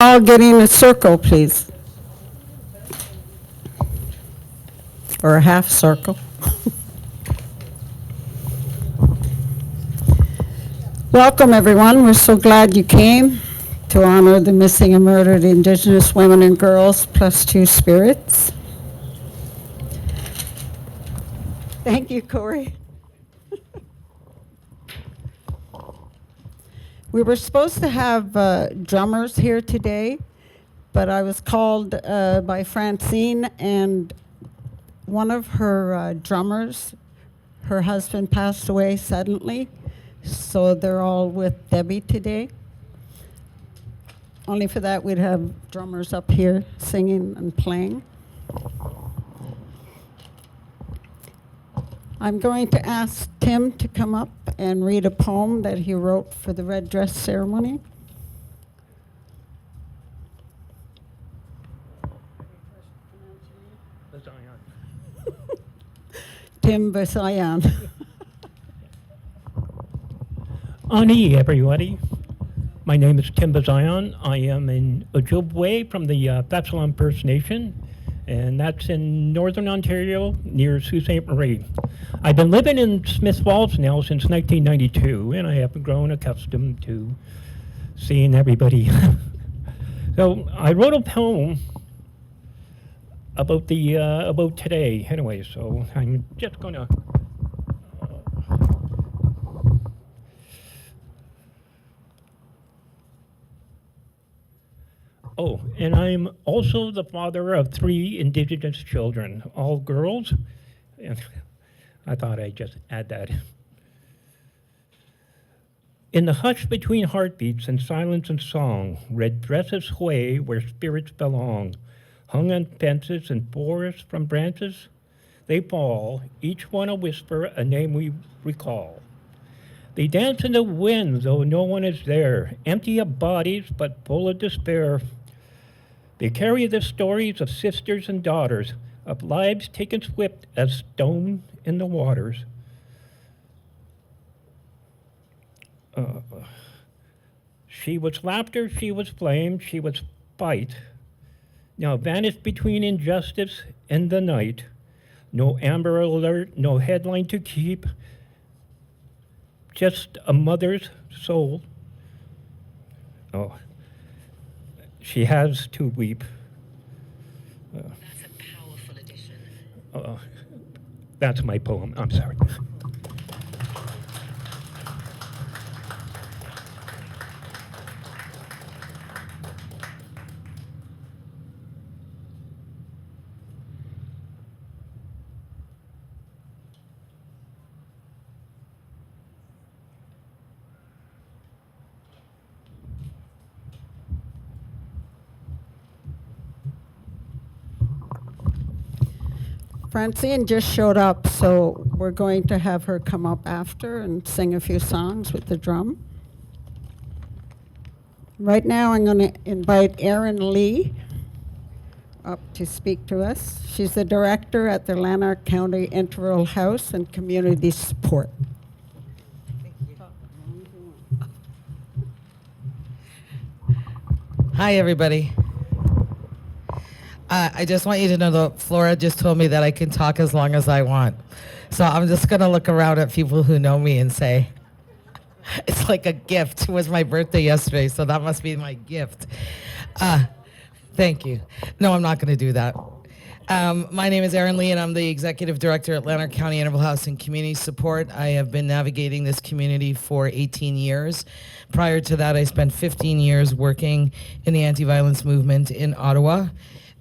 All get in a circle, please. Or a half circle. Welcome, everyone. We're so glad you came to honor the missing and murdered Indigenous women and girls plus two spirits. Thank you, Corey. We were supposed to have drummers here today, but I was called by Francine, and one of her drummers, her husband passed away suddenly, so they're all with Debbie today. Only for that we'd have drummers up here singing and playing. I'm going to ask Tim to come up and read a poem that he wrote for the Red Dress Ceremony. Tim Bisaillon. Ani, everybody. My name is Tim Bisaillon. I am in Ojibwe from the Bisaillon First Nation, and that's in Northern Ontario near Sault Ste. Marie. I've been living in Smith Falls now since 1992, and I have grown accustomed to seeing everybody. So I wrote a poem about about today, anyway. So I'm just gonna. Oh, and I'm also the father of 3 Indigenous children, all girls. And I thought I'd just add that. In the hush between heartbeats and silence and song, red dresses sway where spirits belong. Hung on fences and forests from branches, they fall, each one a whisper, a name we recall. They dance in the wind, though no one is there, empty of bodies, but full of despair. They carry the stories of sisters and daughters, of lives taken swift as stone in the waters. She was laughter, she was flame, she was fight. Now vanished between injustice and the night. No Amber Alert, no headline to keep. Just a mother's soul. Oh, she has to weep. That's a powerful addition. That's my poem, I'm sorry. Francine just showed up, so we're going to have her come up after and sing a few songs with the drum. Right now, I'm going to invite Erin Lee up to speak to us. She's the director at the Lanark County Integral House and Community Support. Hi, everybody. I just want you to know that Flora just told me that I can talk as long as I want. So I'm just going to look around at people who know me and say, it's like a gift. It was my birthday yesterday, so that must be my gift. Thank you. No, I'm not going to do that. My name is Erin Lee, and I'm the executive director at Lanark County Integral House and Community Support. I have been navigating this community for 18 years. Prior to that, I spent 15 years working in the anti-violence movement in Ottawa.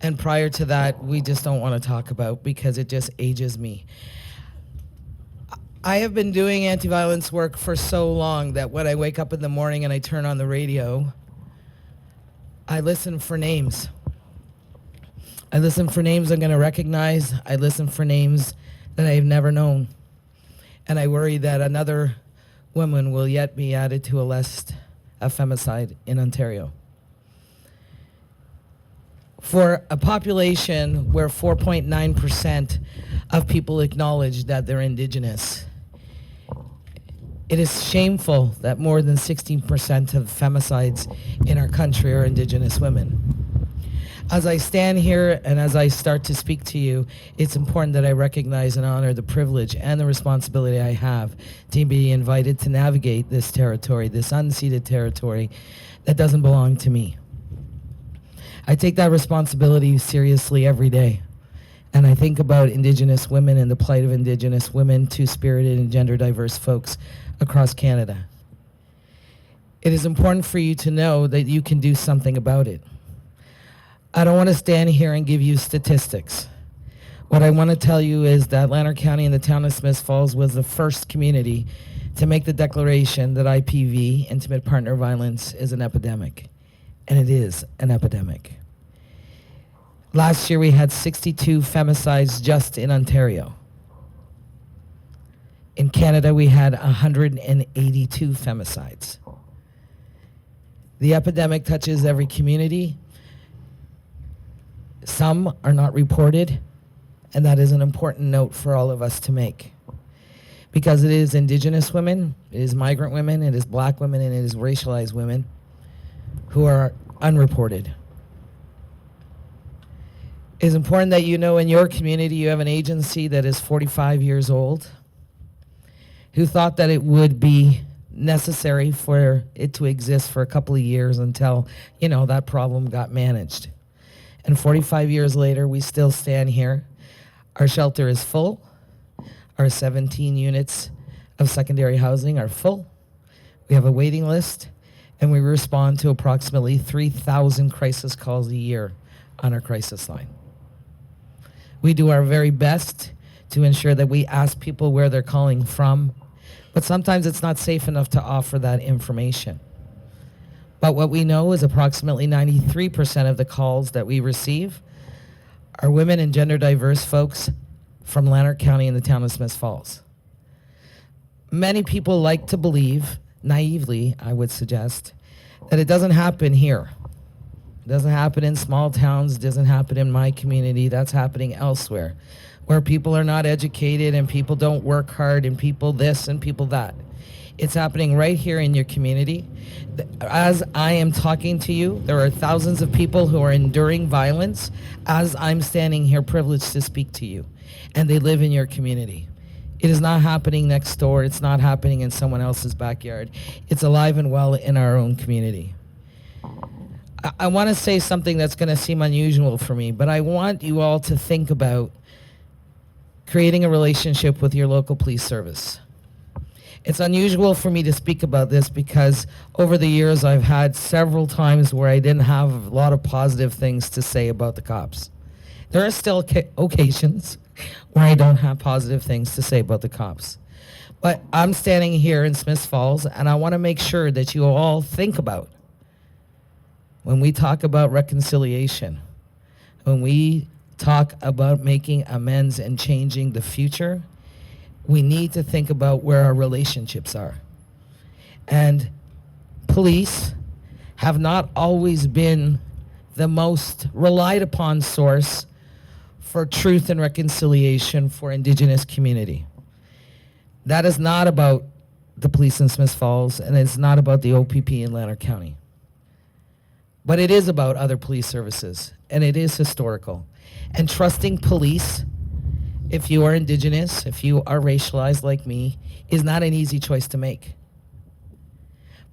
And prior to that, we just don't want to talk about because it just ages me. I have been doing anti-violence work for so long that when I wake up in the morning and I turn on the radio, I listen for names. I listen for names I'm going to recognize. I listen for names that I've never known. And I worry that another woman will yet be added to a list of femicide in Ontario. For a population where 4.9% of people acknowledge that they're Indigenous, It is shameful that more than 16% of femicides in our country are Indigenous women. As I stand here and as I start to speak to you, it's important that I recognize and honor the privilege and the responsibility I have to be invited to navigate this territory, this unceded territory that doesn't belong to me. I take that responsibility seriously every day. And I think about Indigenous women and the plight of Indigenous women, two-spirited and gender diverse folks across Canada. It is important for you to know that you can do something about it. I don't want to stand here and give you statistics. What I want to tell you is that Lanark County and the town of Smith Falls was the first community to make the declaration that IPV, intimate partner violence, is an epidemic. And it is an epidemic. Last year we had 62 femicides just in Ontario. In Canada we had 182 femicides. The epidemic touches every community. Some are not reported, and that is an important note for all of us to make. Because it is Indigenous women, it is migrant women, it is Black women, and it is racialized women who are unreported. It is important that you know in your community you have an agency that is 45 years old, who thought that it would be necessary for it to exist for a couple of years until, that problem got managed. And 45 years later, we still stand here. Our shelter is full. Our 17 units of secondary housing are full. We have a waiting list, and we respond to approximately 3,000 crisis calls a year on our crisis line. We do our very best to ensure that we ask people where they're calling from, but sometimes it's not safe enough to offer that information. But what we know is approximately 93% of the calls that we receive are women and gender diverse folks from Lanark County and the town of Smith Falls. Many people like to believe, naively I would suggest, that it doesn't happen here. It doesn't happen in small towns, it doesn't happen in my community, that's happening elsewhere, where people are not educated and people don't work hard and people this and people that. It's happening right here in your community. As I am talking to you, there are thousands of people who are enduring violence as I'm standing here privileged to speak to you, and they live in your community. It is not happening next door. It's not happening in someone else's backyard. It's alive and well in our own community. I want to say something that's going to seem unusual for me, but I want you all to think about creating a relationship with your local police service. It's unusual for me to speak about this because over the years I've had several times where I didn't have a lot of positive things to say about the cops. There are still occasions where I don't have positive things to say about the cops. But I'm standing here in Smith Falls and I want to make sure that you all think about when we talk about reconciliation, when we talk about making amends and changing the future, we need to think about where our relationships are. And police have not always been the most relied upon source for truth and reconciliation for Indigenous community. That is not about the police in Smith Falls, and it's not about the OPP in Lanark County. But it is about other police services, and it is historical. And trusting police, if you are Indigenous, if you are racialized like me, is not an easy choice to make.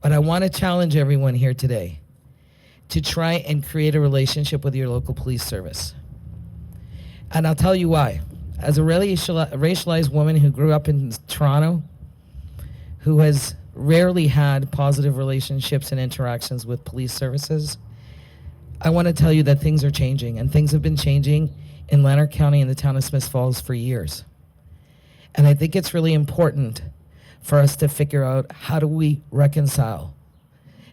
But I want to challenge everyone here today to try and create a relationship with your local police service. And I'll tell you why. As a racialized woman who grew up in Toronto, who has rarely had positive relationships and interactions with police services, I want to tell you that things are changing, and things have been changing in Lanark County and the town of Smith Falls for years. And I think it's really important for us to figure out how do we reconcile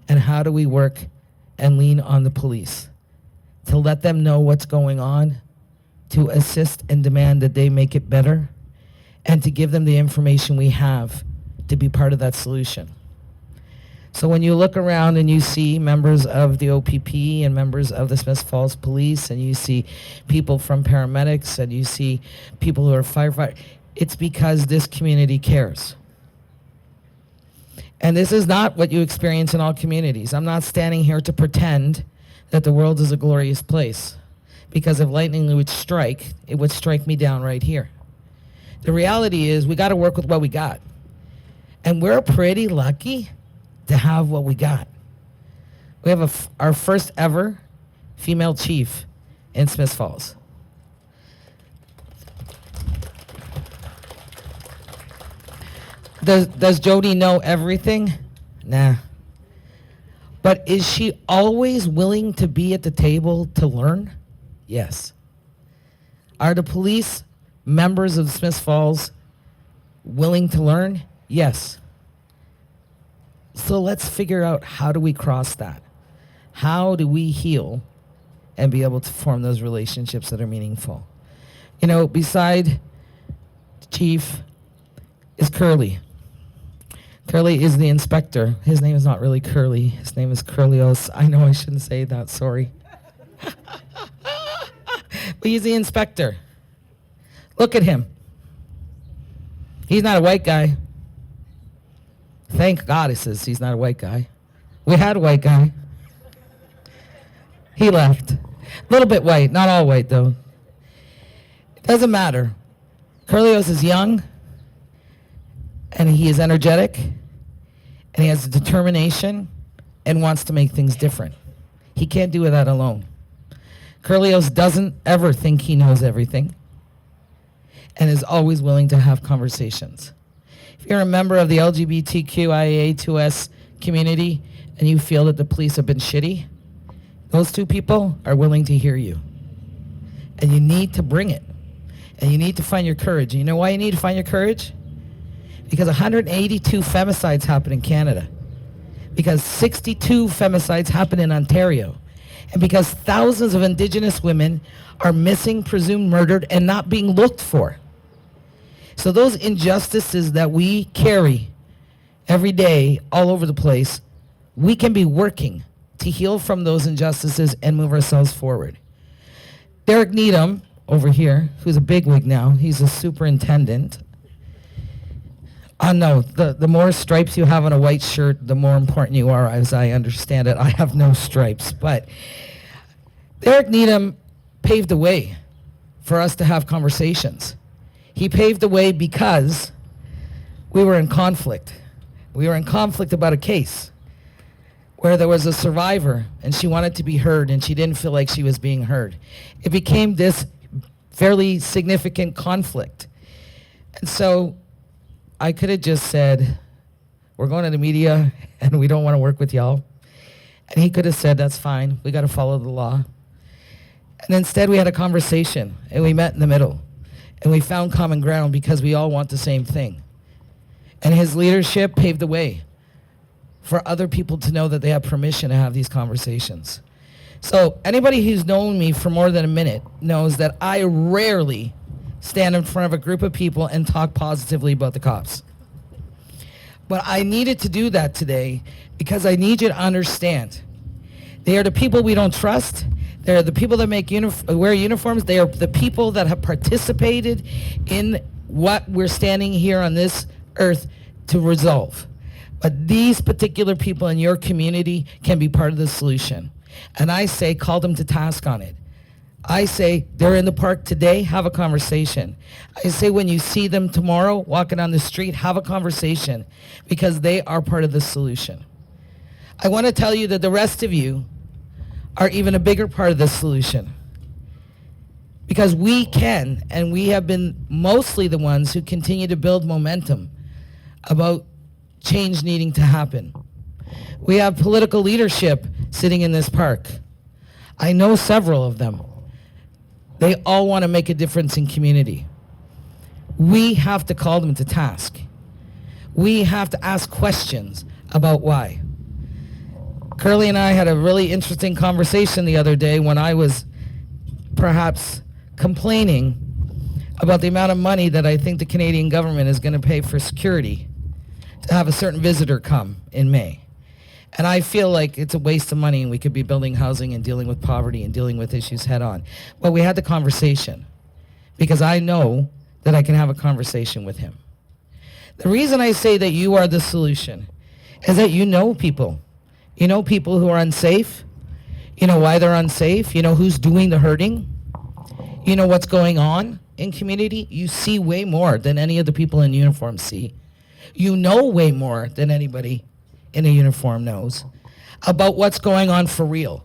and how do we work and lean on the police to let them know what's going on, to assist and demand that they make it better, and to give them the information we have to be part of that solution. So when you look around and you see members of the OPP and members of the Smith Falls Police, and you see people from paramedics, and you see people who are firefighters, it's because this community cares. And this is not what you experience in all communities. I'm not standing here to pretend that the world is a glorious place, because if lightning would strike, it would strike me down right here. The reality is we got to work with what we got. And we're pretty lucky to have what we got. We have our first ever female chief in Smiths Falls. Does Jodi know everything? Nah. But is she always willing to be at the table to learn? Yes. Are the police members of Smiths Falls willing to learn? Yes. So let's figure out, how do we cross that? How do we heal and be able to form those relationships that are meaningful? You know, beside Chief is Curly. Curly is the inspector. His name is not really Curly. His name is Curlios. I know I shouldn't say that, sorry. But he's the inspector. Look at him. He's not a white guy. Thank God it says he's not a white guy. We had a white guy. He left. A little bit white, not all white though. It doesn't matter. Curlios is young, and he is energetic, and he has determination and wants to make things different. He can't do that alone. Curlios doesn't ever think he knows everything and is always willing to have conversations. If you're a member of the LGBTQIA2S community and you feel that the police have been shitty, those two people are willing to hear you. And you need to bring it. And you need to find your courage. And you know why you need to find your courage? Because 182 femicides happen in Canada. Because 62 femicides happen in Ontario. And because thousands of Indigenous women are missing, presumed murdered, and not being looked for. So those injustices that we carry every day all over the place, we can be working to heal from those injustices and move ourselves forward. Derek Needham, over here, who's a bigwig now, he's a superintendent. No, the more stripes you have on a white shirt, the more important you are, as I understand it. I have no stripes, but Derek Needham paved the way for us to have conversations. He paved the way because we were in conflict. We were in conflict about a case where there was a survivor and she wanted to be heard and she didn't feel like she was being heard. It became this fairly significant conflict. And so I could have just said, we're going to the media and we don't want to work with y'all. And he could have said, that's fine, we got to follow the law. And instead we had a conversation and we met in the middle. And we found common ground because we all want the same thing. And his leadership paved the way for other people to know that they have permission to have these conversations. So anybody who's known me for more than a minute knows that I rarely stand in front of a group of people and talk positively about the cops. But I needed to do that today because I need you to understand. They are the people we don't trust. They are the people that wear uniforms. They are the people that have participated in what we're standing here on this earth to resolve. But these particular people in your community can be part of the solution. And I say, call them to task on it. I say, they're in the park today, have a conversation. I say, when you see them tomorrow walking on the street, have a conversation because they are part of the solution. I want to tell you that the rest of you are even a bigger part of the solution. Because we can, and we have been mostly the ones who continue to build momentum about change needing to happen. We have political leadership sitting in this park. I know several of them. They all want to make a difference in community. We have to call them to task. We have to ask questions about why. Curly and I had a really interesting conversation the other day when I was perhaps complaining about the amount of money that I think the Canadian government is going to pay for security to have a certain visitor come in May. And I feel like it's a waste of money and we could be building housing and dealing with poverty and dealing with issues head on. But we had the conversation because I know that I can have a conversation with him. The reason I say that you are the solution is that you know people. You know people who are unsafe. You know why they're unsafe. You know who's doing the hurting. You know what's going on in community. You see way more than any of the people in uniform see. You know way more than anybody in a uniform knows about what's going on for real.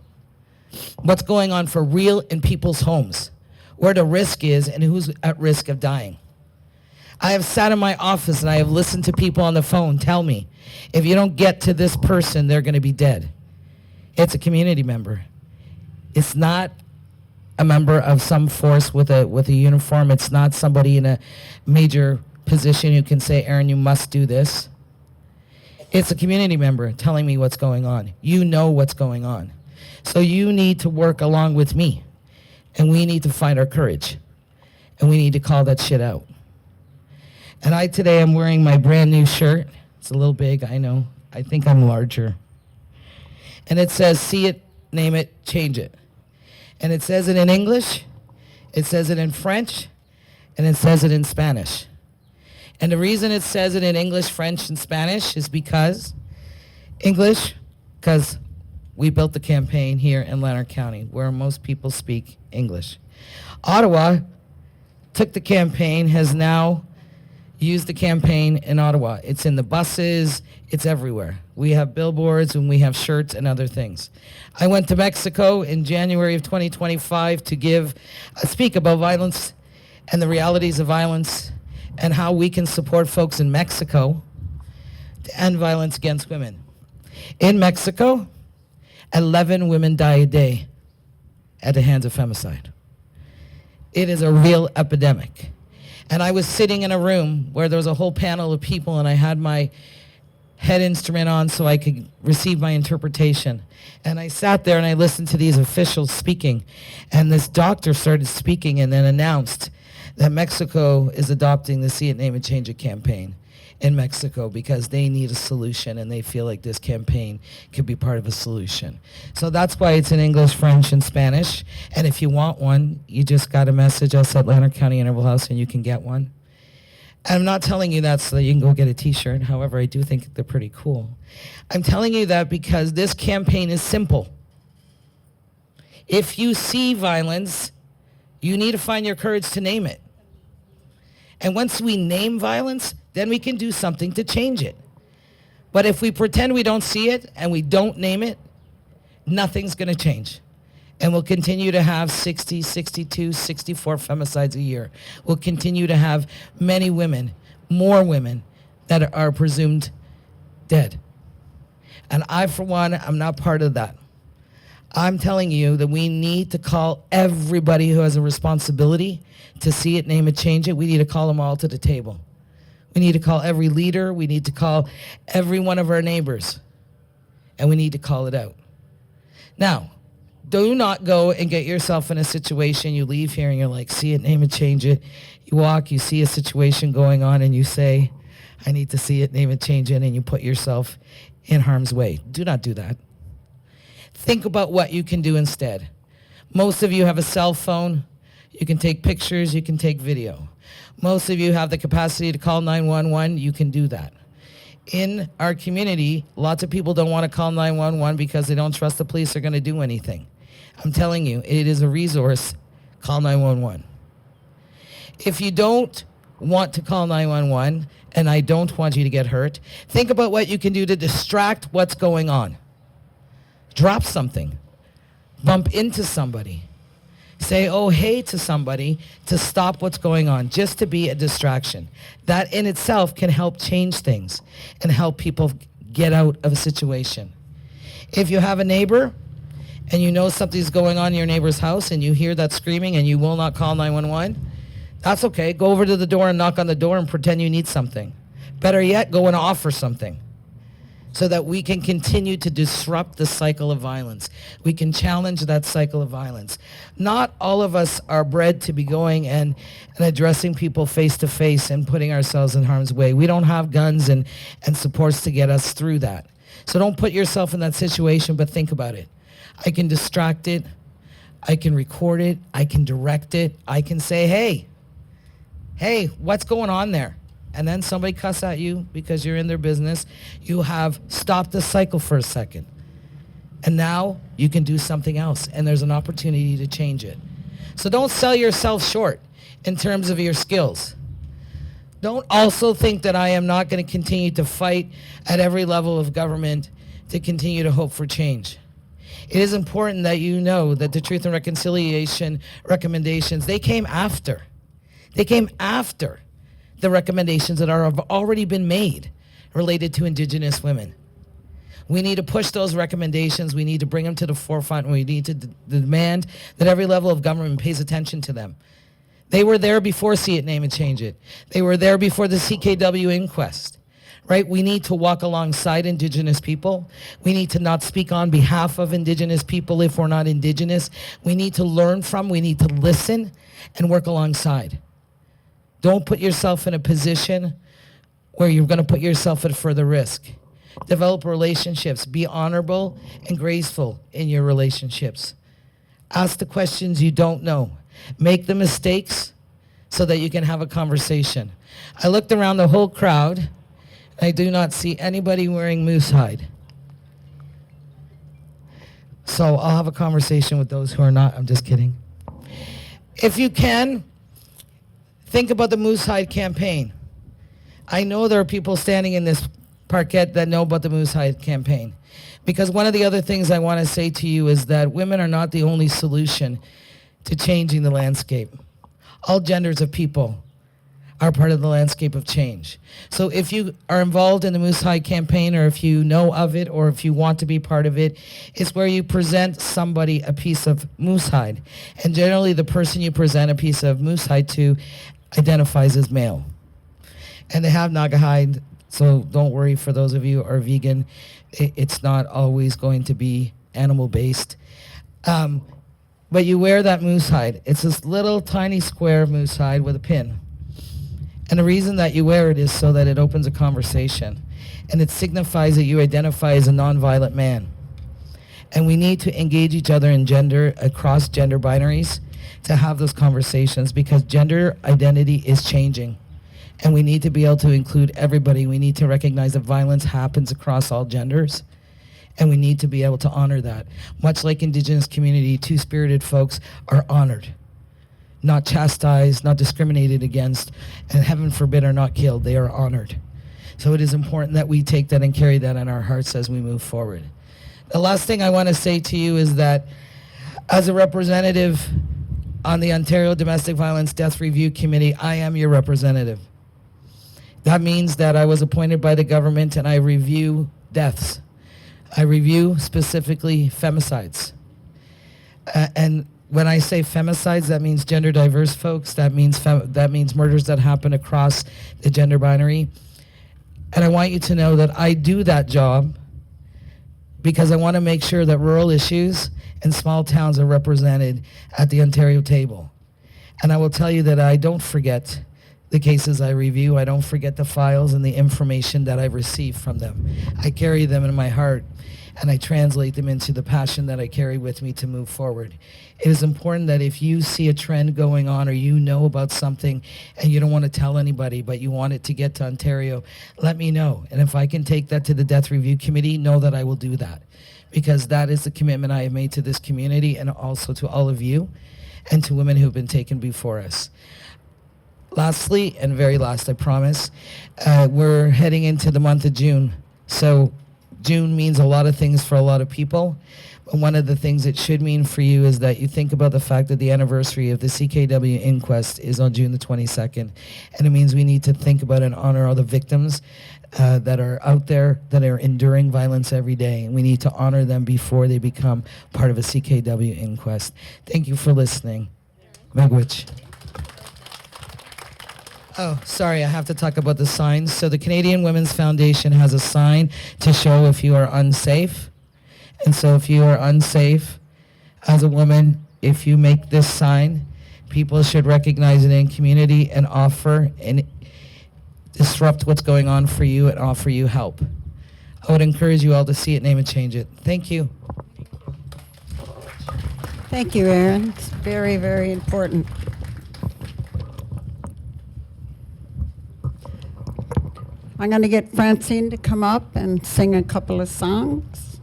What's going on for real in people's homes, where the risk is and who's at risk of dying. I have sat in my office and I have listened to people on the phone tell me, if you don't get to this person, they're going to be dead. It's a community member. It's not a member of some force with a uniform. It's not somebody in a major position who can say, Erin, you must do this. It's a community member telling me what's going on. You know what's going on. So you need to work along with me, and we need to find our courage, and we need to call that shit out. And today I'm wearing my brand new shirt. It's a little big, I know. I think I'm larger. And it says, see it, name it, change it. And it says it in English, it says it in French, and it says it in Spanish. And the reason it says it in English, French, and Spanish is because we built the campaign here in Lanark County, where most people speak English. Ottawa took the campaign, has now used the campaign in Ottawa. It's in the buses, it's everywhere. We have billboards and we have shirts and other things. I went to Mexico in January of 2025 to speak about violence and the realities of violence and how we can support folks in Mexico to end violence against women. In Mexico, 11 women die a day at the hands of femicide. It is a real epidemic. And I was sitting in a room where there was a whole panel of people and I had my head instrument on so I could receive my interpretation. And I sat there and I listened to these officials speaking. And this doctor started speaking and then announced that Mexico is adopting the See It, Name It, Change It campaign in Mexico because they need a solution and they feel like this campaign could be part of a solution. So that's why it's in English, French, and Spanish. And if you want one, you just got to message us at Lanark County Interval House and you can get one. And I'm not telling you that so that you can go get a t-shirt. However, I do think they're pretty cool. I'm telling you that because this campaign is simple. If you see violence, you need to find your courage to name it. And once we name violence, then we can do something to change it. But if we pretend we don't see it and we don't name it, nothing's going to change. And we'll continue to have 60, 62, 64 femicides a year. We'll continue to have many women, more women, that are presumed dead. And I, for one, I'm not part of that. I'm telling you that we need to call everybody who has a responsibility to see it, name it, change it. We need to call them all to the table. We need to call every leader. We need to call every one of our neighbors. And we need to call it out. Now, do not go and get yourself in a situation, you leave here and you're like, see it, name it, change it. You walk, you see a situation going on and you say, I need to see it, name it, change it, and you put yourself in harm's way. Do not do that. Think about what you can do instead. Most of you have a cell phone. You can take pictures, you can take video. Most of you have the capacity to call 911, you can do that. In our community, lots of people don't want to call 911 because they don't trust the police are going to do anything. I'm telling you, it is a resource. Call 911. If you don't want to call 911, and I don't want you to get hurt, think about what you can do to distract what's going on. Drop something. Bump into somebody. Say, oh, hey to somebody to stop what's going on, just to be a distraction. That in itself can help change things and help people get out of a situation. If you have a neighbor and you know something's going on in your neighbor's house and you hear that screaming and you will not call 911, that's okay. Go over to the door and knock on the door and pretend you need something. Better yet, go and offer something, so that we can continue to disrupt the cycle of violence. We can challenge that cycle of violence. Not all of us are bred to be going and addressing people face to face and putting ourselves in harm's way. We don't have guns and supports to get us through that. So don't put yourself in that situation, but think about it. I can distract it. I can record it. I can direct it. I can say, hey, what's going on there? and then somebody cuss at you because you're in their business, you have stopped the cycle for a second. And now you can do something else, and there's an opportunity to change it. So don't sell yourself short in terms of your skills. Don't also think that I am not going to continue to fight at every level of government to continue to hope for change. It is important that you know that the Truth and Reconciliation recommendations, they came after. They came after the recommendations that have already been made related to Indigenous women. We need to push those recommendations. We need to bring them to the forefront, and we need to demand that every level of government pays attention to them. They were there before See It, Name It, Change It. They were there before the CKW inquest, right? We need to walk alongside Indigenous people. We need to not speak on behalf of Indigenous people if we're not Indigenous. We need to learn from, we need to listen and work alongside. Don't put yourself in a position where you're going to put yourself at further risk. Develop relationships. Be honorable and graceful in your relationships. Ask the questions you don't know. Make the mistakes so that you can have a conversation. I looked around the whole crowd, and I do not see anybody wearing moose hide. So I'll have a conversation with those who are not. I'm just kidding. If you can, think about the moose hide campaign. I know there are people standing in this parquet that know about the moose hide campaign. Because one of the other things I want to say to you is that women are not the only solution to changing the landscape. All genders of people are part of the landscape of change. So if you are involved in the Moose Hide campaign, or if you know of it, or if you want to be part of it, it's where you present somebody a piece of moose hide. And generally the person you present a piece of moose hide to identifies as male. And they have naga hide, so don't worry for those of you who are vegan. It's not always going to be animal-based. But you wear that moose hide. It's this little tiny square moose hide with a pin. And the reason that you wear it is so that it opens a conversation. And it signifies that you identify as a nonviolent man. And we need to engage each other in gender, across gender binaries, to have those conversations, because gender identity is changing. And we need to be able to include everybody. We need to recognize that violence happens across all genders. And we need to be able to honor that. Much like Indigenous community, two-spirited folks are honored, not chastised, not discriminated against, and heaven forbid are not killed. They are honored. So it is important that we take that and carry that in our hearts as we move forward. The last thing I want to say to you is that as a representative on the Ontario Domestic Violence Death Review Committee, I am your representative. That means that I was appointed by the government and I review deaths. I review specifically femicides. And when I say femicides, that means gender diverse folks. That means murders that happen across the gender binary. And I want you to know that I do that job because I want to make sure that rural issues and small towns are represented at the Ontario table. And I will tell you that I don't forget the cases I review. I don't forget the files and the information that I've received from them. I carry them in my heart, and I translate them into the passion that I carry with me to move forward. It is important that if you see a trend going on, or you know about something and you don't want to tell anybody, but you want it to get to Ontario, let me know. And if I can take that to the Death Review Committee, know that I will do that, because that is the commitment I have made to this community and also to all of you and to women who have been taken before us. Lastly, and very last, I promise, we're heading into the month of June. So June means a lot of things for a lot of people. But one of the things it should mean for you is that you think about the fact that the anniversary of the CKW inquest is on June the 22nd. And it means we need to think about and honor all the victims that are out there that are enduring violence every day. And we need to honor them before they become part of a CKW inquest. Thank you for listening. Miigwech. Oh, sorry, I have to talk about the signs. So the Canadian Women's Foundation has a sign to show if you are unsafe. And so if you are unsafe as a woman, if you make this sign, people should recognize it in community and offer and disrupt what's going on for you and offer you help. I would encourage you all to see it, name it, change it. Thank you. Thank you, Erin. It's very, very important. I'm going to get Francine to come up and sing a couple of songs.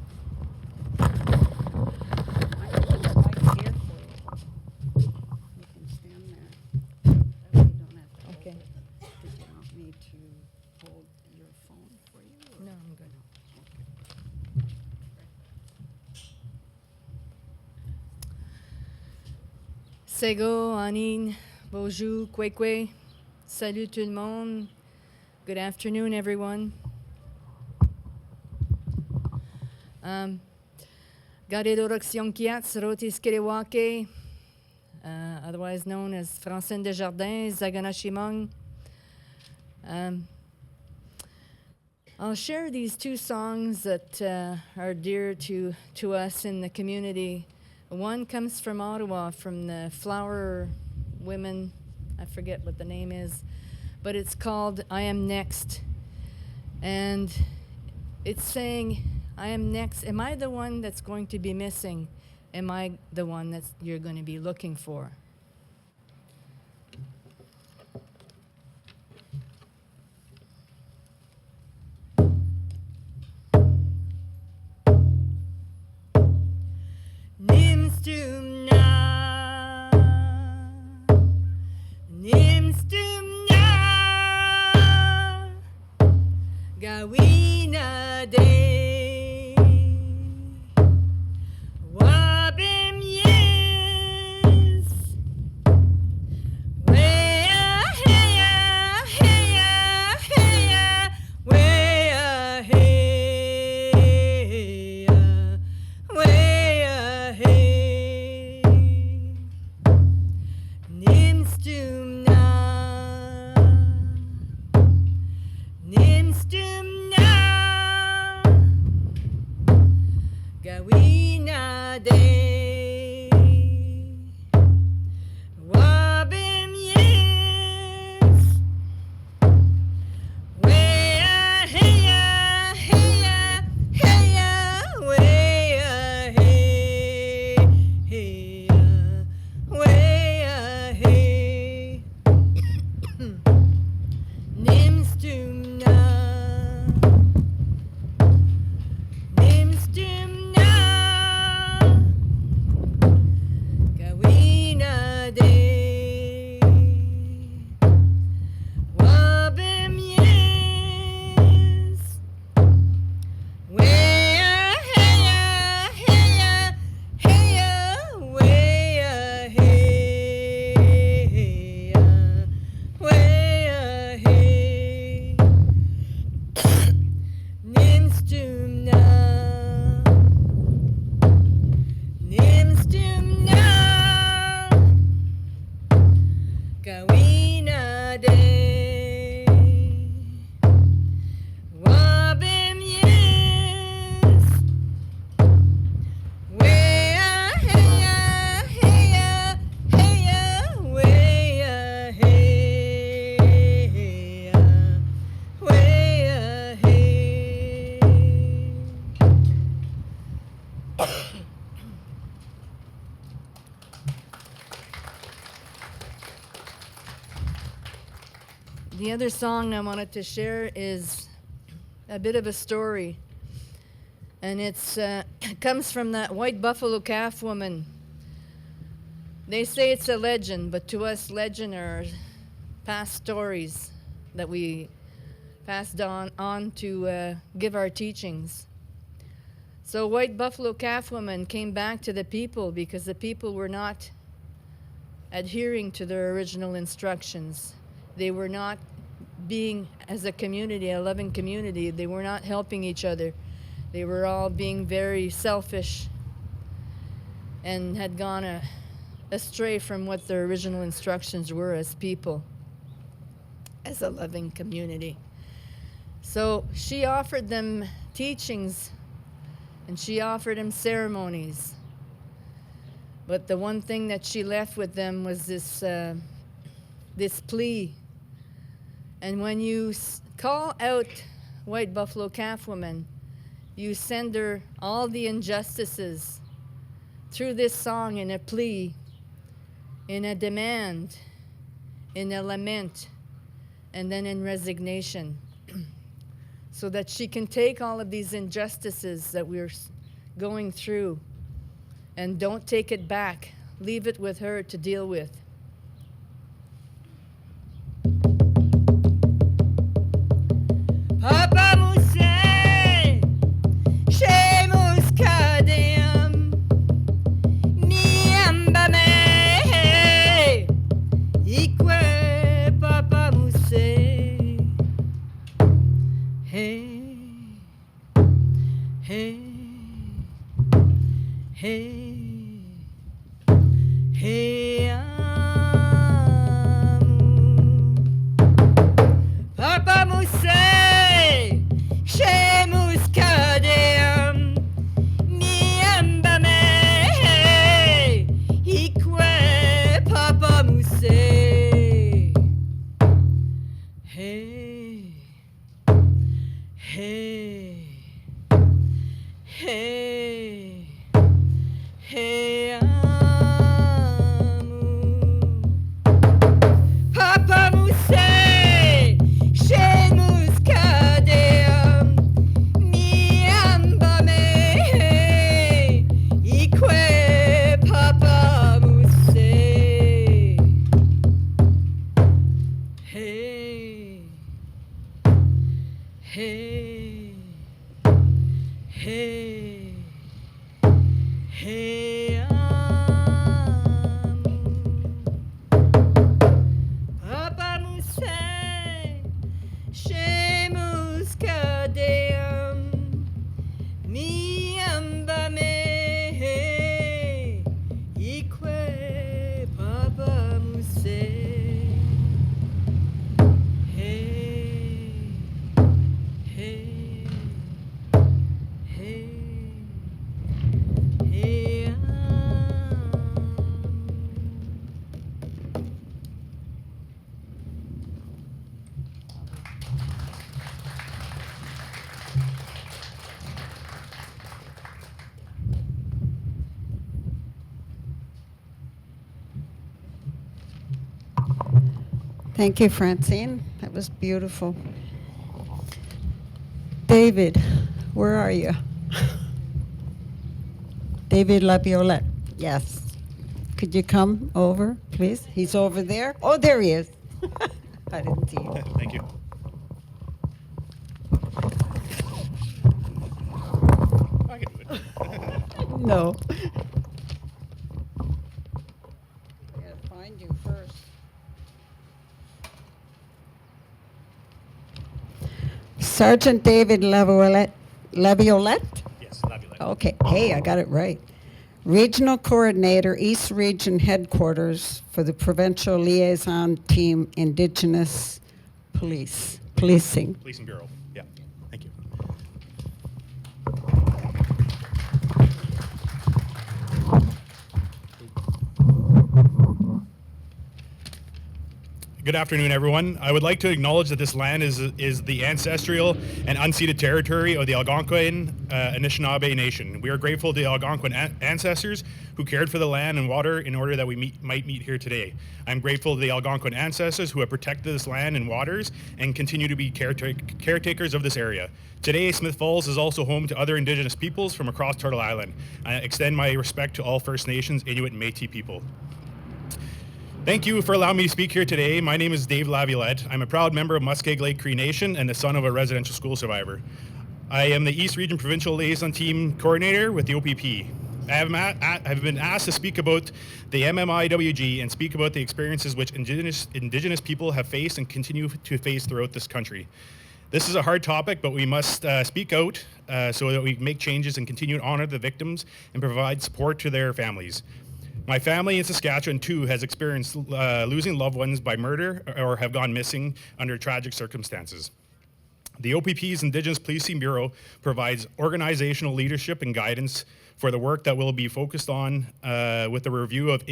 Okay. Did you want me to hold your phone for you? No, I'm good. Sego, Anin, bonjour, kwekwe. Salut tout le monde. Good afternoon, everyone. Garedoroxionkiat, Rotis Kelewake, otherwise known as Francine Desjardins, Zaganashimong. I'll share these two songs that are dear to us in the community. One comes from Ottawa, from the Flower Women. I forget what the name is, but it's called I Am Next. And it's saying, I am next. Am I the one that's going to be missing? Am I the one that you're going to be looking for? Gawina day, wabim yes, wea heya heya heya, wea heya, wea hey, nimstum na. Gawina day, wabim yes, wea heya heya heya, wea hey heya, wea hey, nimstum na. The other song I wanted to share is a bit of a story, and it's comes from that white buffalo calf woman. They say it's a legend, but to us, legend are past stories that we passed on to give our teachings. So white buffalo calf woman came back to the people because the people were not adhering to their original instructions. They were not being, as a community, a loving community, they were not helping each other. They were all being very selfish and had gone astray from what their original instructions were as people, as a loving community. So she offered them teachings and she offered them ceremonies. But the one thing that she left with them was this plea. And when you call out white buffalo calf woman, you send her all the injustices through this song in a plea, in a demand, in a lament, and then in resignation. so that she can take all of these injustices that we're going through and don't take it back. Leave it with her to deal with. Papa Mousse, Shemus Kadem, Miambame, Ikwe Papa Mousse, hey, hey, hey, hey, Papa Mousse. Shemus Kadem, Miambame, Ikwe Papa Mousse. Hey, hey, hey, hey, Papa Mousse, Shemus Kadem. Hey, hey, hey, Papa Mousse, Shemus Kadem, Miambame, Ikwe Papa Mousse. Thank you, Francine. That was beautiful. David, where are you? David Laviolette. Yes. Could you come over, please? He's over there. Oh, there he is. I didn't see him. Thank you. I can do it. No. I gotta find you first. Sergeant David Laviolette. Laviolette? Yes, Laviolette. Okay. Hey, I got it right. Regional Coordinator, East Region Headquarters for the Provincial Liaison Team, Indigenous Policing. Policing Bureau. Yeah. Thank you. Good afternoon, everyone. I would like to acknowledge that this land is the ancestral and unceded territory of the Algonquin Anishinaabe Nation. We are grateful to the Algonquin ancestors who cared for the land and water in order that we might meet here today. I'm grateful to the Algonquin ancestors who have protected this land and waters and continue to be caretakers of this area. Today, Smith Falls is also home to other Indigenous peoples from across Turtle Island. I extend my respect to all First Nations, Inuit, and Métis people. Thank you for allowing me to speak here today. My name is Dave Laviolette. I'm a proud member of Muskeg Lake Cree Nation and the son of a residential school survivor. I am the East Region Provincial Liaison Team Coordinator with the OPP. I've been asked to speak about the MMIWG and speak about the experiences which Indigenous people have faced and continue to face throughout this country. This is a hard topic, but we must speak out so that we make changes and continue to honor the victims and provide support to their families. My family in Saskatchewan, too, has experienced losing loved ones by murder or have gone missing under tragic circumstances. The OPP's Indigenous Policing Bureau provides organizational leadership and guidance for the work that will be focused on with the review of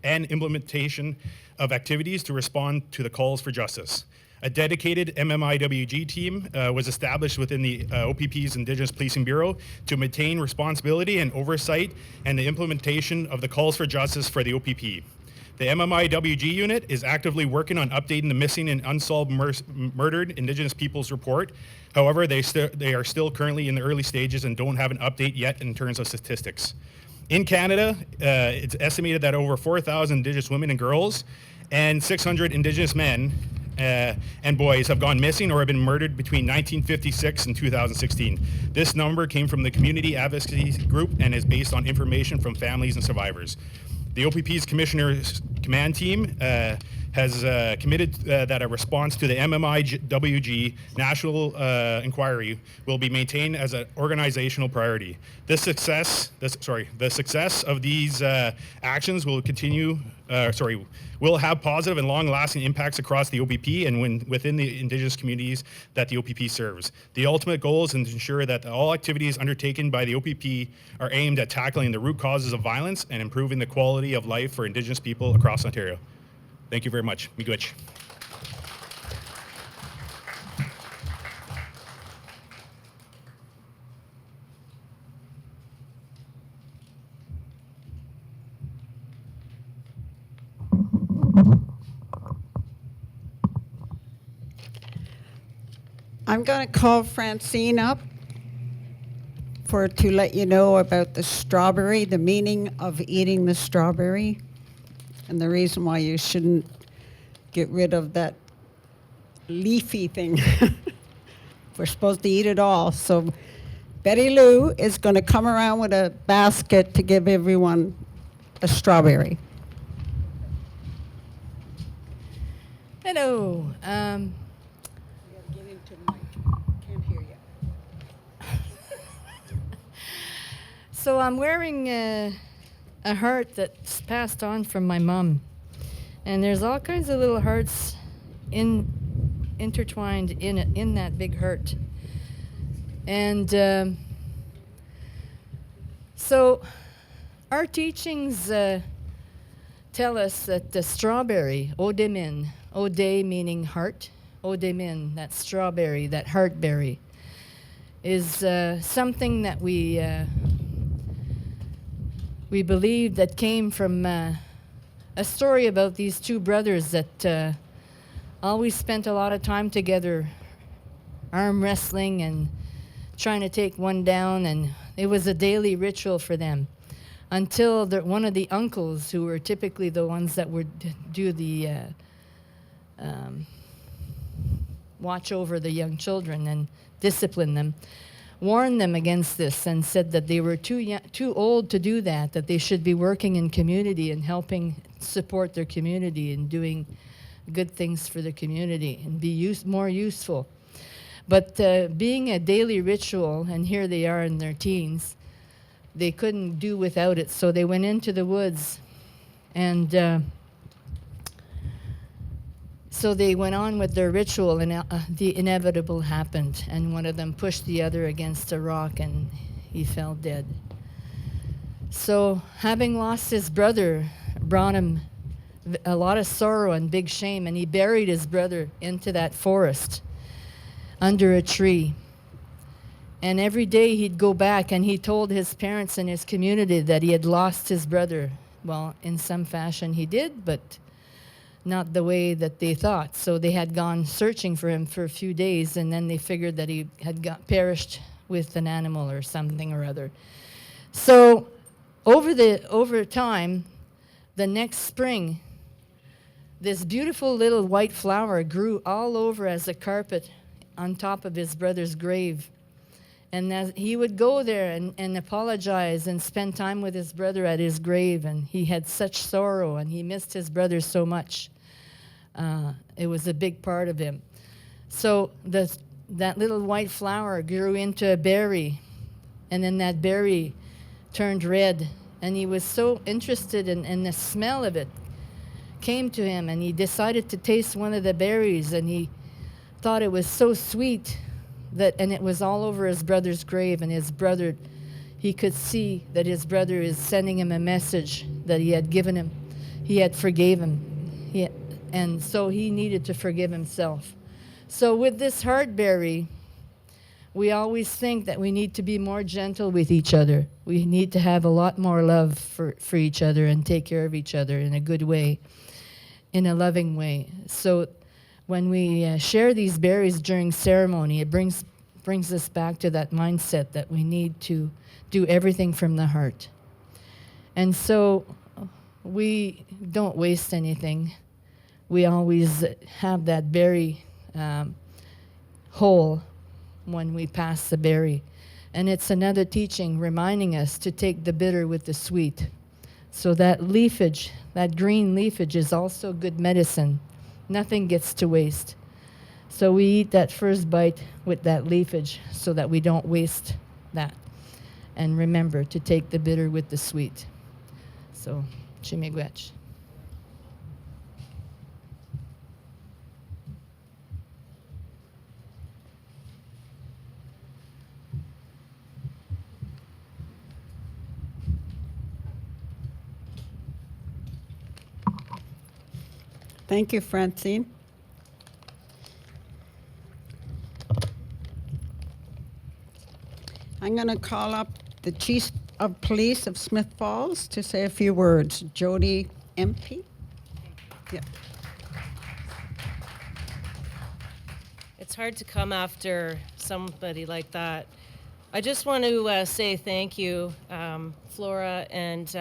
and implementation of activities to respond to the calls for justice. A dedicated MMIWG team was established within the OPP's Indigenous Policing Bureau to maintain responsibility and oversight and the implementation of the calls for justice for the OPP. The MMIWG unit is actively working on updating the missing and unsolved murdered Indigenous peoples report. However, they are still currently in the early stages and don't have an update yet in terms of statistics. In Canada, it's estimated that over 4,000 Indigenous women and girls and 600 Indigenous men and boys have gone missing or have been murdered between 1956 and 2016. This number came from the community advocacy group and is based on information from families and survivors. The OPP's Commissioner's Command Team has committed that a response to the MMIWG National Inquiry will be maintained as an organizational priority. The success of these actions will will have positive and long-lasting impacts across the OPP and within the Indigenous communities that the OPP serves. The ultimate goal is to ensure that all activities undertaken by the OPP are aimed at tackling the root causes of violence and improving the quality of life for Indigenous people across Ontario. Thank you very much. Miigwech. I'm going to call Francine up to let you know about the strawberry, the meaning of eating the strawberry, and the reason why you shouldn't get rid of that leafy thing. We're supposed to eat it all. So Betty Lou is going to come around with a basket to give everyone a strawberry. Hello. So I'm wearing a heart that's passed on from my mom. And there's all kinds of little hearts intertwined in that big heart. And so our teachings tell us that the strawberry, odemin, ode meaning heart, odemin, that strawberry, that heartberry, is something that we believe that came from a story about these two brothers that always spent a lot of time together, arm wrestling and trying to take one down, and it was a daily ritual for them until one of the uncles, who were typically the ones that would do the watch over the young children and discipline them, warned them against this and said that they were too old to do that they should be working in community and helping support their community and doing good things for the community and be more useful. But being a daily ritual, and here they are in their teens, they couldn't do without it, so they went into the woods, and so they went on with their ritual, and the inevitable happened, and one of them pushed the other against a rock, and he fell dead. So having lost his brother brought him a lot of sorrow and big shame, and he buried his brother into that forest under a tree. And every day he'd go back and he told his parents and his community that he had lost his brother. Well, in some fashion he did, but not the way that they thought. So they had gone searching for him for a few days, and then they figured that he had perished with an animal or something or other. So over time, the next spring, this beautiful little white flower grew all over as a carpet on top of his brother's grave. And as he would go there and apologize and spend time with his brother at his grave, and he had such sorrow and he missed his brother so much. It was a big part of him. So that little white flower grew into a berry, and then that berry turned red, and he was so interested in the smell of it came to him, and he decided to taste one of the berries, and he thought it was so sweet and it was all over his brother's grave, and his brother, he could see that his brother is sending him a message that he had given him. He had forgave him, and so he needed to forgive himself. So with this heartberry, We always think that we need to be more gentle with each other. We need to have a lot more love for each other and take care of each other in a good way, in a loving way. So when we share these berries during ceremony, it brings us back to that mindset that we need to do everything from the heart. And so we don't waste anything. We always have that berry whole when we pass the berry. And it's another teaching reminding us to take the bitter with the sweet. So that leafage, that green leafage, is also good medicine. Nothing gets to waste. So we eat that first bite with that leafage so that we don't waste that. And remember to take the bitter with the sweet. So, chimigwech. Thank you, Francine. I'm going to call up the Chief of Police of Smith Falls to say a few words. Jodi, Empey. Yeah. It's hard to come after somebody like that. I just want to say thank you, Flora, and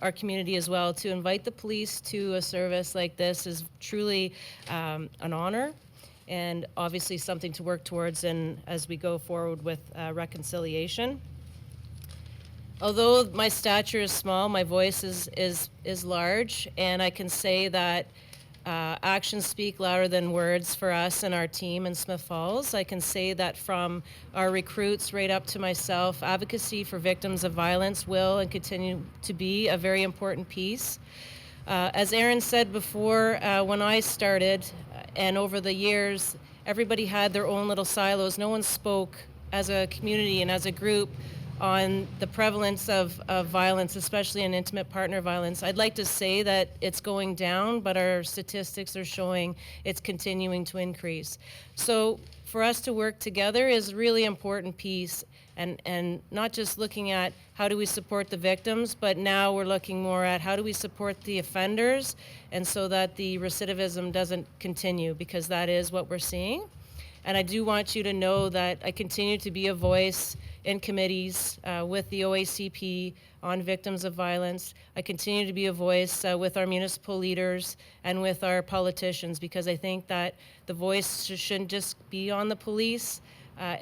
our community as well. To invite the police to a service like this is truly an honor, and obviously something to work towards and as we go forward with reconciliation. Although my stature is small, my voice is large, and I can say that actions speak louder than words for us and our team in Smith Falls. I can say that from our recruits right up to myself, advocacy for victims of violence will and continue to be a very important piece. As Erin said before, when I started, and over the years, everybody had their own little silos. No one spoke as a community and as a group on the prevalence of violence, especially in intimate partner violence. I'd like to say that it's going down, but our statistics are showing it's continuing to increase. So for us to work together is a really important piece, and not just looking at how do we support the victims, but now we're looking more at how do we support the offenders, and so that the recidivism doesn't continue, because that is what we're seeing. And I do want you to know that I continue to be a voice in committees with the OACP on victims of violence. I continue to be a voice with our municipal leaders and with our politicians, because I think that the voice shouldn't just be on the police.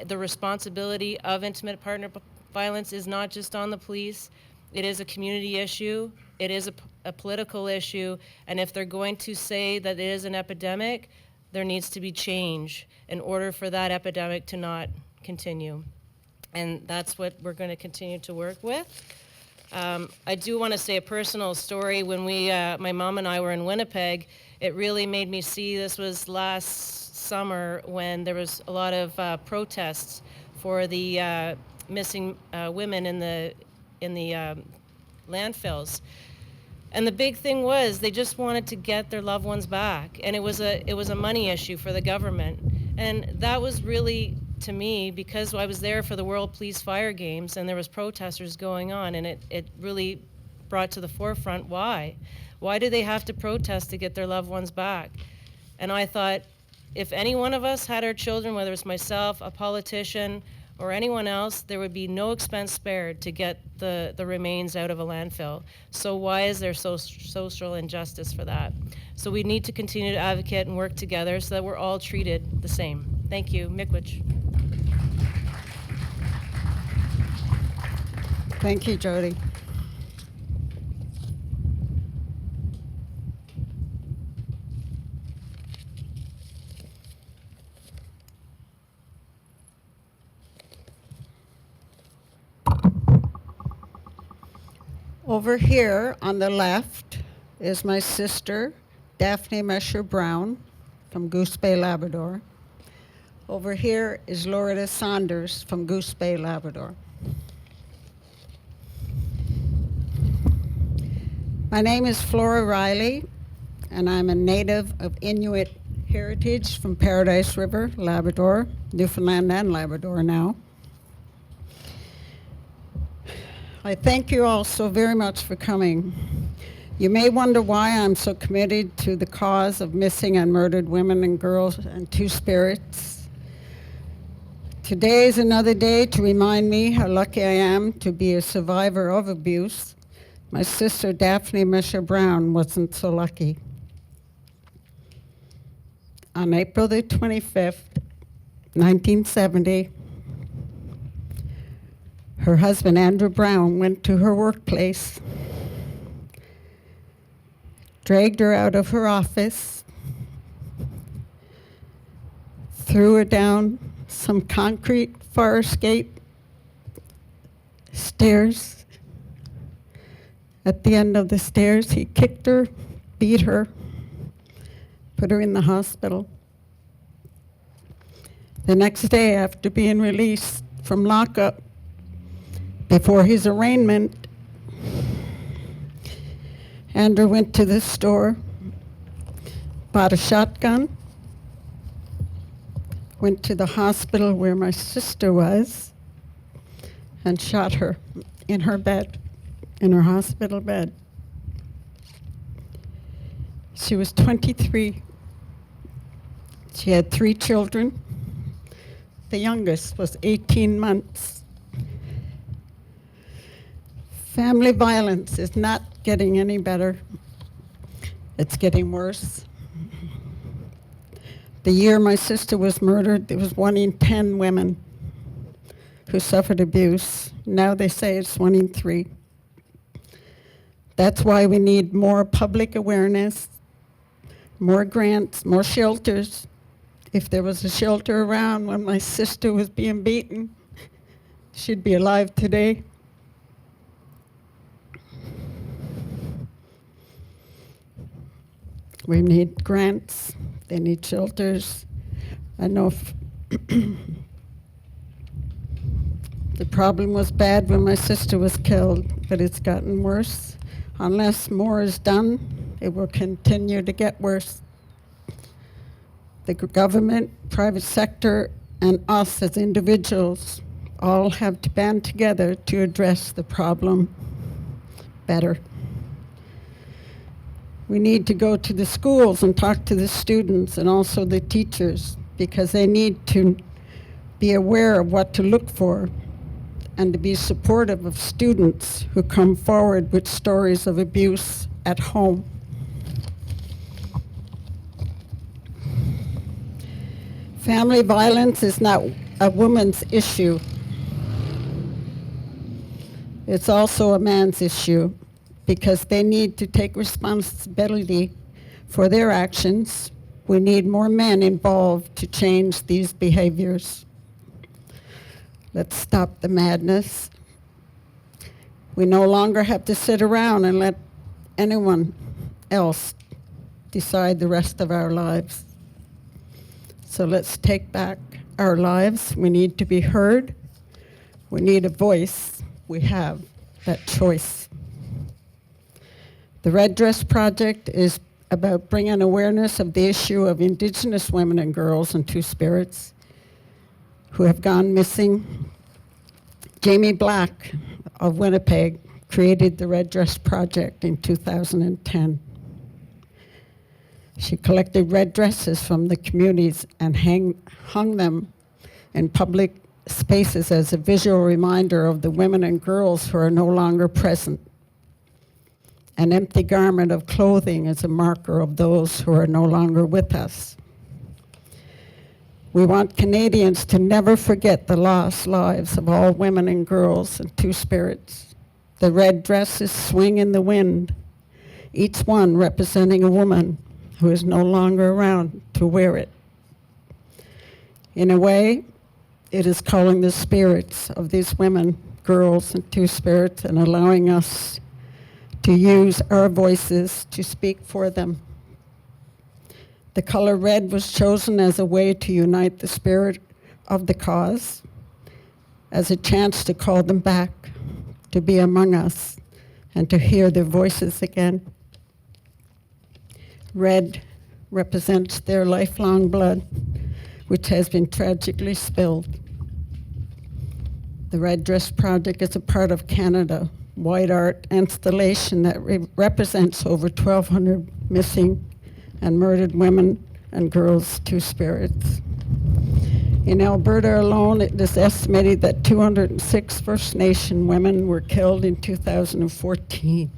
The responsibility of intimate partner violence is not just on the police. It is a community issue. It is a political issue. And if they're going to say that it is an epidemic, there needs to be change in order for that epidemic to not continue. And that's what we're going to continue to work with. I do want to say a personal story. When my mom and I were in Winnipeg, it really made me see, this was last summer when there was a lot of protests for the missing women in the landfills. And the big thing was they just wanted to get their loved ones back, and it was a money issue for the government. And that was really, to me, because I was there for the World Police Fire Games and there was protesters going on, and it really brought to the forefront why do they have to protest to get their loved ones back? And I thought, if any one of us had our children, whether it's myself, a politician, or anyone else, there would be no expense spared to get the remains out of a landfill. So why is there social injustice for that? So we need to continue to advocate and work together so that we're all treated the same. Thank you. Miigwech. Thank you, Jodi. Over here on the left is my sister, Daphne Mesher Brown from Goose Bay, Labrador. Over here is Loretta Saunders from Goose Bay, Labrador. My name is Flora Riley, and I'm a native of Inuit heritage from Paradise River, Labrador, Newfoundland and Labrador now. I thank you all so very much for coming. You may wonder why I'm so committed to the cause of missing and murdered women and girls and two-spirits. Today is another day to remind me how lucky I am to be a survivor of abuse. My sister Daphne Misha Brown wasn't so lucky. On April the 25th, 1970, her husband Andrew Brown went to her workplace, dragged her out of her office, threw her down some concrete fire escape stairs. At the end of the stairs, he kicked her, beat her, put her in the hospital. The next day, after being released from lockup, before his arraignment, Andrew went to the store, bought a shotgun, went to the hospital where my sister was, and shot her in her bed, in her hospital bed. She was 23. She had 3 children. The youngest was 18 months. Family violence is not getting any better. It's getting worse. The year my sister was murdered, there was 1 in 10 women who suffered abuse. Now they say it's 1 in 3. That's why we need more public awareness, more grants, more shelters. If there was a shelter around when my sister was being beaten, she'd be alive today. We need grants, they need shelters. I know the problem was bad when my sister was killed, but it's gotten worse. Unless more is done, it will continue to get worse. The government, private sector, and us as individuals all have to band together to address the problem better. We need to go to the schools and talk to the students and also the teachers, because they need to be aware of what to look for and to be supportive of students who come forward with stories of abuse at home. Family violence is not a woman's issue. It's also a man's issue, because they need to take responsibility for their actions. We need more men involved to change these behaviors. Let's stop the madness. We no longer have to sit around and let anyone else decide the rest of our lives. So let's take back our lives. We need to be heard. We need a voice. We have that choice. The Red Dress Project is about bringing awareness of the issue of Indigenous women and girls and two-spirits who have gone missing. Jamie Black of Winnipeg created the Red Dress Project in 2010. She collected red dresses from the communities and hung them in public spaces as a visual reminder of the women and girls who are no longer present. An empty garment of clothing is a marker of those who are no longer with us. We want Canadians to never forget the lost lives of all women and girls and two-spirits. The red dresses swing in the wind, each one representing a woman who is no longer around to wear it. In a way, it is calling the spirits of these women, girls, and two-spirits and allowing us to use our voices to speak for them. The color red was chosen as a way to unite the spirit of the cause, as a chance to call them back, to be among us, and to hear their voices again. Red represents their lifelong blood, which has been tragically spilled. The Red Dress Project is a part of Canada wide art installation that represents over 1,200 missing and murdered women and girls' two spirits. In Alberta alone, it is estimated that 206 First Nation women were killed in 2014,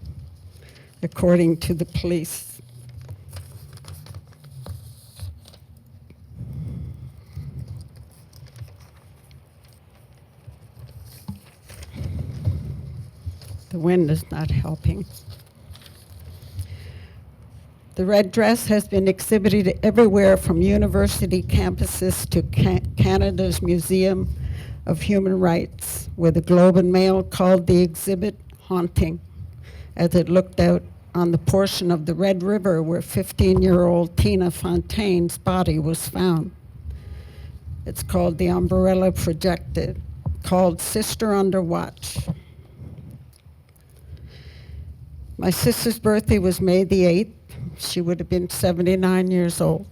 according to the police. The wind is not helping. The red dress has been exhibited everywhere from university campuses to Canada's Museum of Human Rights, where the Globe and Mail called the exhibit haunting, as it looked out on the portion of the Red River where 15-year-old Tina Fontaine's body was found. It's called The Umbrella Projected, called Sister Under Watch. My sister's birthday was May the 8th. She would have been 79 years old.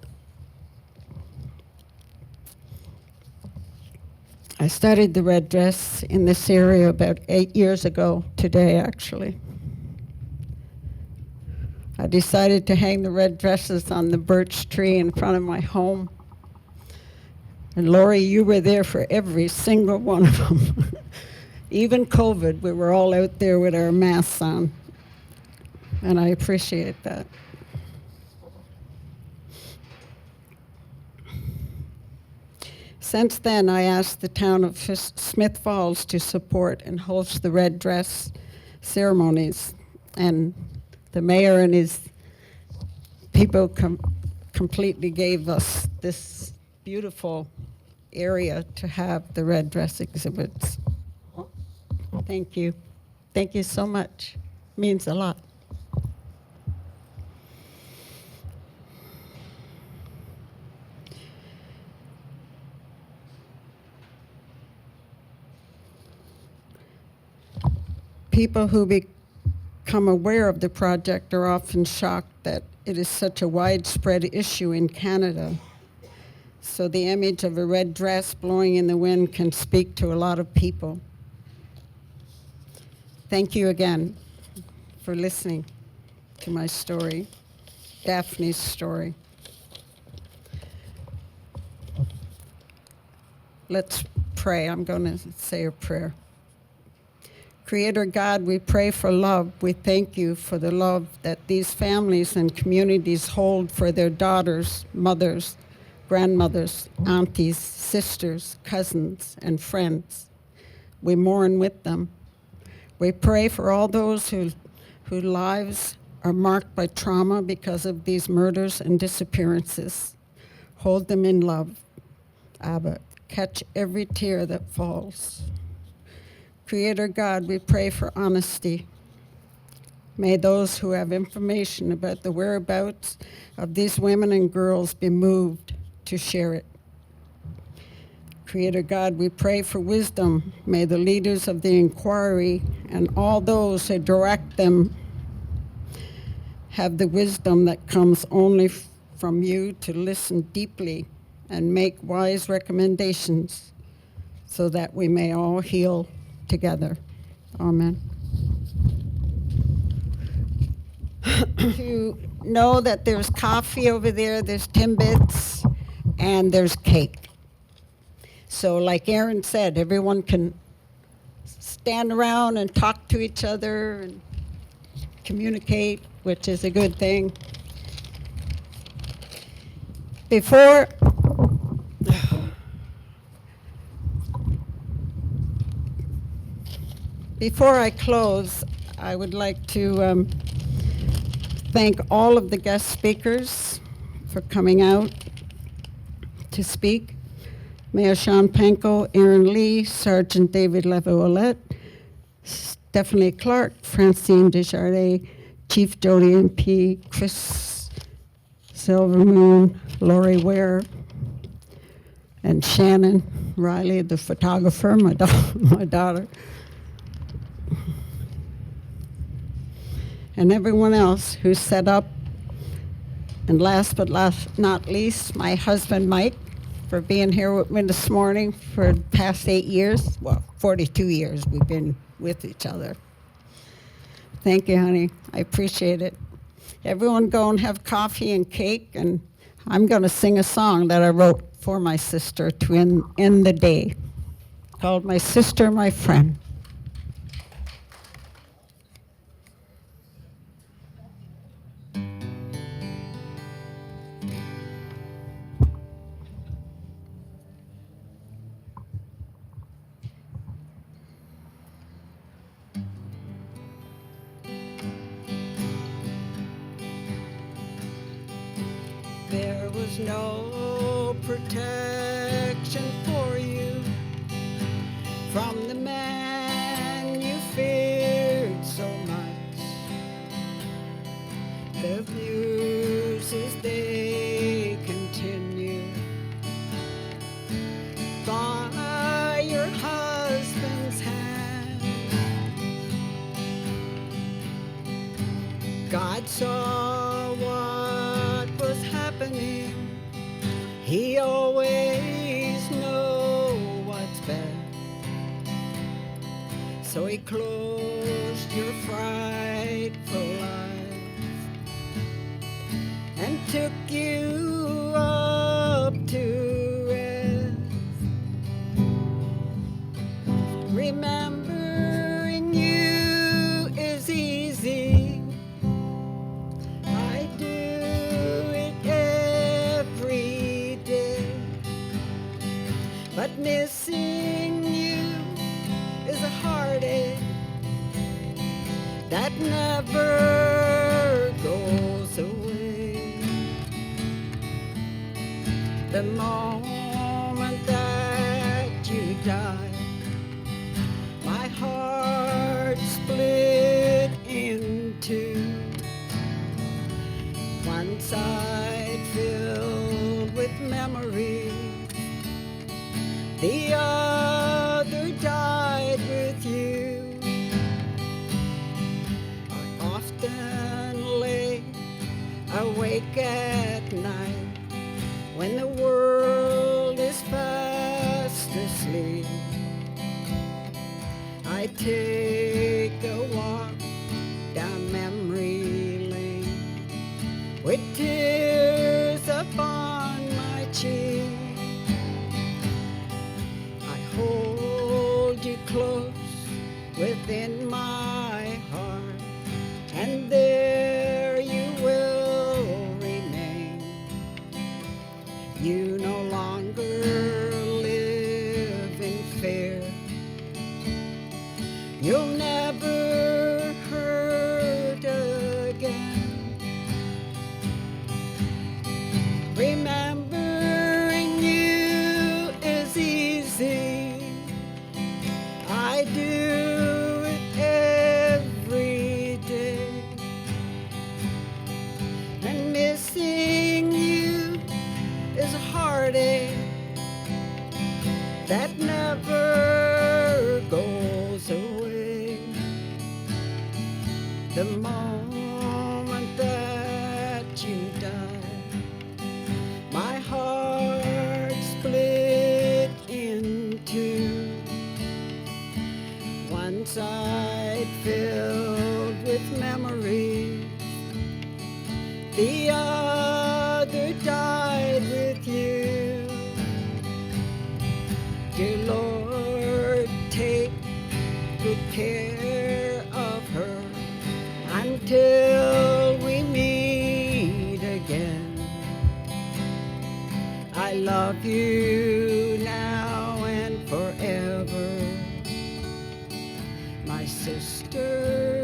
I studied the red dress in this area about 8 years ago today, actually. I decided to hang the red dresses on the birch tree in front of my home. And Lori, you were there for every single one of them. Even COVID, we were all out there with our masks on. And I appreciate that. Since then, I asked the town of Smith Falls to support and host the red dress ceremonies. And the mayor and his people completely gave us this beautiful area to have the red dress exhibits. Thank you. Thank you so much. It means a lot. People who become aware of the project are often shocked that it is such a widespread issue in Canada. So the image of a red dress blowing in the wind can speak to a lot of people. Thank you again for listening to my story, Daphne's story. Let's pray. I'm going to say a prayer. Creator God, we pray for love. We thank you for the love that these families and communities hold for their daughters, mothers, grandmothers, aunties, sisters, cousins, and friends. We mourn with them. We pray for all those whose lives are marked by trauma because of these murders and disappearances. Hold them in love, Abba. Catch every tear that falls. Creator God, we pray for honesty. May those who have information about the whereabouts of these women and girls be moved to share it. Creator God, we pray for wisdom. May the leaders of the inquiry and all those who direct them have the wisdom that comes only from you to listen deeply and make wise recommendations so that we may all heal together. Amen. To know that there's coffee over there, there's Timbits, and there's cake. So like Erin said, everyone can stand around and talk to each other and communicate, which is a good thing. Before I close, I would like to thank all of the guest speakers for coming out to speak. Mayor Shawn Pankow, Erin Lee, Sergeant David Laviolette, Stephanie Clark, Francine Desjardins, Chief Jodi Empey, Chris Silvermoon, Lori Ware, and Shannon Riley, the photographer, my daughter. And everyone else who set up And last but not least, my husband, Mike, for being here with me this morning for the past 8 years. Well, 42 years we've been with each other. Thank you, honey. I appreciate it. Everyone go and have coffee and cake, and I'm going to sing a song that I wrote for my sister to end the day, called My Sister, My Friend. There was no protection for you from the man you feared so much. The abuses, they continue by your husband's hand. God saw what was happening. He always knows what's best. So he closed your frightful life and took you up to rest. Remembering you is easy. I do it every day. But missing you is a heartache that never goes away. The moment that you died, my heart split in two. One side filled with memories, the other died with you. I often lay awake at night when the world is fast asleep. I take a walk down memory lane with tears upon my cheek. I hold you close within my heart, and there you will remain. You no longer live in fear. You'll never hurt again. Remembering you is easy. I do it every day. And missing you is a heartache that never goes away. The moment that you died, my heart split in two. One side filled with memories, the other died with you. Dear Lord, take good care of her until we meet again. I love you now and forever, my sister.